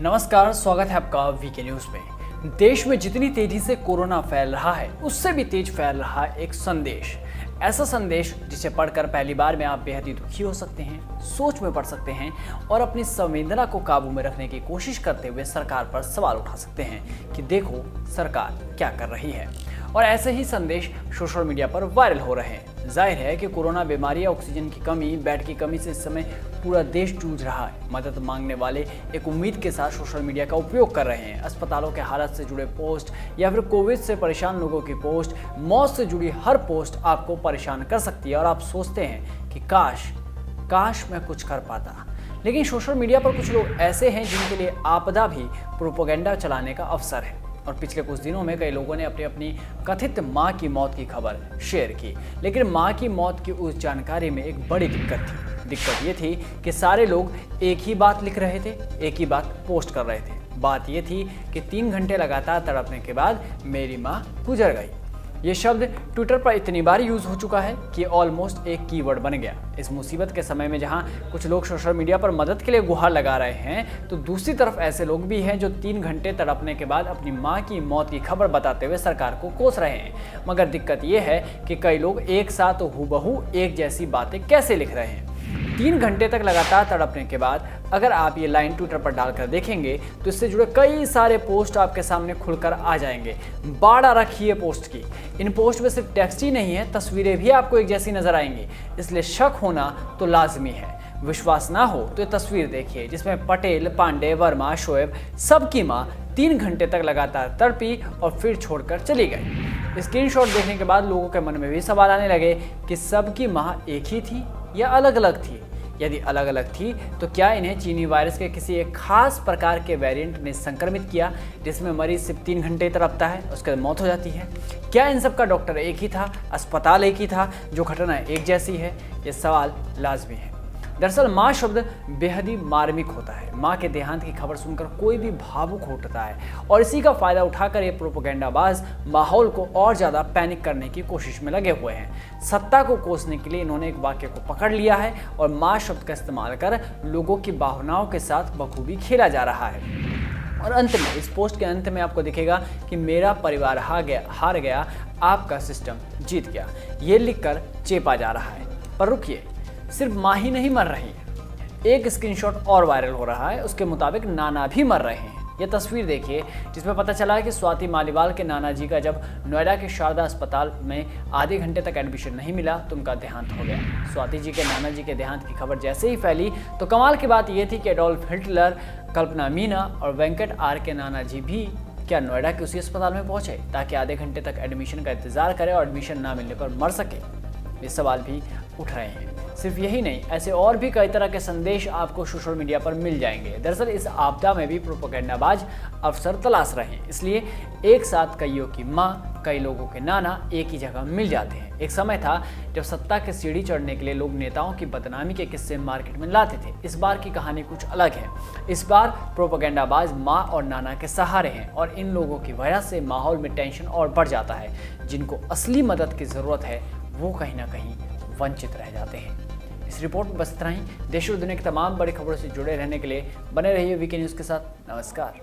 नमस्कार, स्वागत है आपका वीके न्यूज में। देश में जितनी तेजी से कोरोना फैल रहा है उससे भी तेज फैल रहा है एक संदेश। ऐसा संदेश जिसे पढ़कर पहली बार में आप बेहद ही दुखी हो सकते हैं, सोच में पड़ सकते हैं और अपनी संवेदना को काबू में रखने की कोशिश करते हुए सरकार पर सवाल उठा सकते हैं कि देखो सरकार क्या कर रही है। और ऐसे ही संदेश सोशल मीडिया पर वायरल हो रहे हैं। जाहिर है कि कोरोना बीमारी या ऑक्सीजन की कमी, बेड की कमी से इस समय पूरा देश जूझ रहा है। मदद मांगने वाले एक उम्मीद के साथ सोशल मीडिया का उपयोग कर रहे हैं। अस्पतालों के हालत से जुड़े पोस्ट या फिर कोविड से परेशान लोगों की पोस्ट, मौत से जुड़ी हर पोस्ट आपको परेशान कर सकती है और आप सोचते हैं कि काश मैं कुछ कर पाता। लेकिन सोशल मीडिया पर कुछ लोग ऐसे हैं जिनके लिए आपदा भी प्रोपेगेंडा चलाने का अवसर है। और पिछले कुछ दिनों में कई लोगों ने अपनी कथित मां की मौत की खबर शेयर की। लेकिन मां की मौत की उस जानकारी में एक बड़ी दिक्कत थी। दिक्कत ये थी कि सारे लोग एक ही बात लिख रहे थे, एक ही बात पोस्ट कर रहे थे। बात ये थी कि 3 घंटे लगातार तड़पने के बाद मेरी मां गुजर गई। ये शब्द ट्विटर पर इतनी बार यूज हो चुका है कि ऑलमोस्ट एक कीवर्ड बन गया। इस मुसीबत के समय में जहां कुछ लोग सोशल मीडिया पर मदद के लिए गुहार लगा रहे हैं, तो दूसरी तरफ ऐसे लोग भी हैं जो 3 घंटे तड़पने के बाद अपनी मां की मौत की खबर बताते हुए सरकार को कोस रहे हैं। मगर दिक्कत ये है कि कई लोग एक साथ हूबहू एक जैसी बातें कैसे लिख रहे हैं। 3 घंटे तक लगातार तड़पने के बाद अगर आप ये लाइन ट्विटर पर डालकर देखेंगे तो इससे जुड़े कई सारे पोस्ट आपके सामने खुलकर आ जाएंगे। बाढ़ आ रखी है पोस्ट की। इन पोस्ट में सिर्फ टेक्स्ट ही नहीं है, तस्वीरें भी आपको एक जैसी नजर आएंगी। इसलिए शक होना तो लाजमी है। विश्वास ना हो तो ये तस्वीर देखिए जिसमें पटेल, पांडे, वर्मा, शोएब सबकी माँ 3 घंटे तक लगातार तड़पी और फिर छोड़कर चली गई। स्क्रीनशॉट देखने के बाद लोगों के मन में भी सवाल आने लगे कि सबकी माँ एक ही थी या अलग अलग थी। यदि अलग अलग थी तो क्या इन्हें चीनी वायरस के किसी एक खास प्रकार के वेरिएंट ने संक्रमित किया जिसमें मरीज सिर्फ 3 घंटे तड़पता है, उसके बाद मौत हो जाती है? क्या इन सब का डॉक्टर एक ही था, अस्पताल एक ही था, जो घटना एक जैसी है? ये सवाल लाजमी है। दरअसल माँ शब्द बेहद ही मार्मिक होता है। माँ के देहांत की खबर सुनकर कोई भी भावुक होता है और इसी का फायदा उठाकर ये प्रोपेगेंडाबाज माहौल को और ज़्यादा पैनिक करने की कोशिश में लगे हुए हैं। सत्ता को कोसने के लिए इन्होंने एक वाक्य को पकड़ लिया है और माँ शब्द का इस्तेमाल कर लोगों की भावनाओं के साथ बखूबी खेला जा रहा है। और अंत में, इस पोस्ट के अंत में आपको दिखेगा कि मेरा परिवार हार गया, आपका सिस्टम जीत गया, ये लिखकर चेपा जा रहा है। पर रुकिए, सिर्फ माँ ही नहीं मर रही है। एक स्क्रीनशॉट और वायरल हो रहा है, उसके मुताबिक नाना भी मर रहे हैं। ये तस्वीर देखिए जिसमें पता चला है कि स्वाति मालीवाल के नाना जी का जब नोएडा के शारदा अस्पताल में आधे घंटे तक एडमिशन नहीं मिला तो उनका देहांत हो गया। स्वाति जी के नाना जी के देहांत की खबर जैसे ही फैली तो कमाल की बात यह थी कि एडोल्फ हिटलर, कल्पना मीना और वेंकट आर के नाना जी भी क्या नोएडा के उसी अस्पताल में पहुंचे ताकि आधे घंटे तक एडमिशन का इंतजार करें और एडमिशन ना मिलने पर मर सके? ये सवाल भी उठ रहे हैं। सिर्फ यही नहीं, ऐसे और भी कई तरह के संदेश आपको सोशल मीडिया पर मिल जाएंगे। दरअसल इस आपदा में भी प्रोपेगेंडाबाज अवसर तलाश रहे हैं। इसलिए एक साथ कईयों की माँ, कई लोगों के नाना एक ही जगह मिल जाते हैं। एक समय था जब सत्ता की सीढ़ी चढ़ने के लिए लोग नेताओं की बदनामी के किस्से मार्केट में लाते थे। इस बार की कहानी कुछ अलग है। इस बार प्रोपेगेंडाबाज माँ और नाना के सहारे हैं और इन लोगों की वजह से माहौल में टेंशन और बढ़ जाता है। जिनको असली मदद की जरूरत है वो कहीं ना कहीं वंचित रह जाते हैं। इस रिपोर्ट में बस इतना ही। देश और दुनिया की तमाम बड़ी खबरों से जुड़े रहने के लिए बने रहिए वीके न्यूज़ के साथ। नमस्कार।